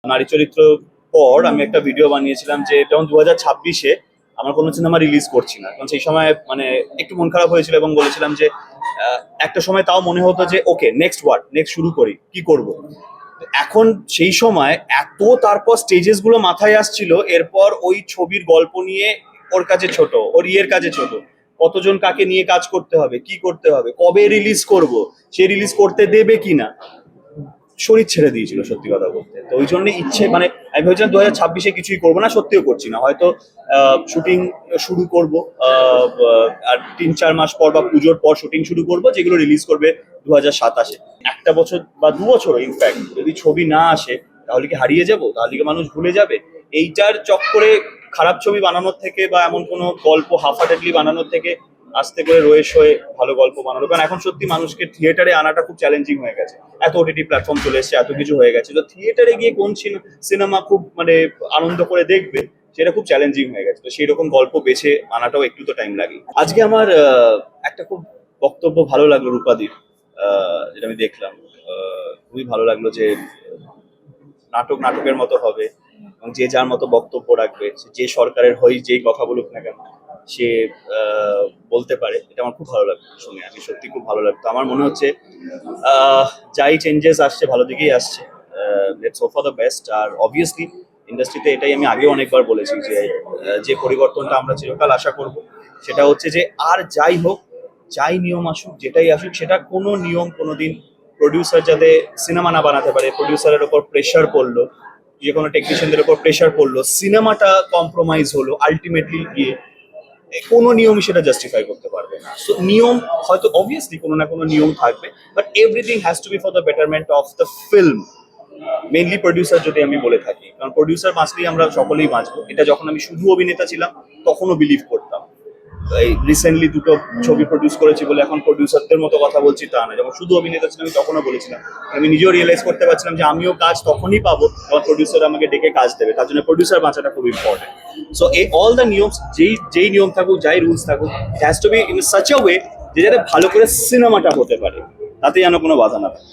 নারী চরিত্র পর আমি একটা ভিডিও বানিয়েছিলাম যে যেমন 2026-এ আমার কোনো সিনেমা রিলিজ করছি না, কারণ সেই সময় মানে একটু মন খারাপ হয়েছিল এবং বলেছিলাম যে একটা সময় তাও মনে হতো যে ওকে নেক্সট শুরু করি, কি করব। এখন সেই সময় এত তারপর স্টেজেস গুলো মাথায় আসছিল, এরপর ওই ছবির গল্প নিয়ে ওর কাছে ছোট, ওর ইয়ের কাছে ছোট, কতজন কাকে নিয়ে কাজ করতে হবে, কি করতে হবে, কবে রিলিজ করব, সে রিলিজ করতে দেবে কিনা, শরীর ছেড়ে দিয়েছিল সত্যি কথা বলতে। তো ওই জন্য ইচ্ছে মানে আমি ভেবেছিলাম 2026-এ কিছুই করবো না, সত্যিও করছি না, হয়তো শুটিং শুরু করব আর 3-4 মাস পর বা পুজোর পর শুটিং শুরু করব, যেগুলো রিলিজ করবে 2027-এ। একটা বছর বা 2 বছর ইনফ্যাক্ট যদি ছবি না আসে তাহলে কি হারিয়ে যাব, তাহলে কি মানুষ ভুলে যাবে? এইটার চক্করে খারাপ ছবি বানানোর থেকে বা এমন কোনো গল্প হাফহার্টেডলি বানানোর থেকে আস্তে করে রয়েস হয়ে ভালো গল্প বানানো, কারণ এখন সত্যি মানুষকে থিয়েটারে আনাটা খুব চ্যালেঞ্জিং হয়ে গেছে। এত ওটিটি প্ল্যাটফর্ম চলে এসেছে, এত কিছু হয়ে গেছে, তো থিয়েটারে গিয়ে কোন সিনেমা খুব মানে আনন্দ করে দেখবে সেটা খুব চ্যালেঞ্জিং হয়ে গেছে। তো সেই রকম গল্প বেছে আনাটাও একটু তো টাইম লাগে। আজকে আমার একটা খুব বক্তব্য ভালো লাগলো রূপাদির, যেটা আমি দেখলাম, খুবই ভালো লাগলো যে নাটকের মতো হবে এবং যে যার মতো বক্তব্য রাখবে, সে যে সরকারের হয়ে যেই কথা বলুক না কেন সে বলতে পারে। এটা আমার খুব ভালো লাগলো শুনে, আমি সত্যি খুব ভালো লাগতো। আমার মনে হচ্ছে যাই চেঞ্জেস আসছে ভালো দিকেই আসছে, let's hope for the best. আর অবভিয়াসলি ইন্ডাস্ট্রিতে এটাই আমি আগেও অনেকবার বলেছি যে যে পরিবর্তনটা আমরা চিরকাল আশা করব সেটা হচ্ছে যে আর যাই হোক, যাই নিয়ম আসুক, যেটাই আসুক, সেটা কোনো নিয়ম কোনোদিন প্রডিউসার যাতে সিনেমা না বানাতে পারে, প্রডিউসারের ওপর প্রেশার পড়লো, যে কোনো টেকনিশিয়ানদের ওপর প্রেশার পড়লো, সিনেমাটা কম্প্রোমাইজ হলো, আলটিমেটলি গিয়ে কোনো নিয়মই সেটা জাস্টিফাই করতে পারবে না। সো নিয়ম হয়তো অবভিয়াসলি কোনো না কোনো নিয়ম থাকবে, but everything has to be for the betterment of the film. Mainly producer যদি আমি বলে থাকি, কারণ প্রডিউসার বাঁচলেই আমরা সকলেই বাঁচবো। এটা যখন আমি শুধু অভিনেতা ছিলাম তখনও বিলিভ করতাম। এই রিসেন্টলি 2টো ছবি প্রডিউস করেছি বলে এখন প্রডিউসারদের মতো কথা বলছি তা না, যখন শুধু অভিনেতা ছিলাম আমি তখনও বলেছিলাম। আমি নিজেও রিয়েলাইজ করতে পারছিলাম যে আমিও কাজ তখনই পাবো যখন প্রডিউসার আমাকে ডেকে কাজ দেবে, তার জন্য প্রডিউসার বাঁচাটা খুব ইম্পর্টেন্ট। সো এই অল দ্য নিয়মস, যেই নিয়ম থাকুক, যাই রুলস থাকুক, it has to be in such a way যে যাতে ভালো করে সিনেমাটা হতে পারে, তাতে যেন কোনো বাধা না থাকে।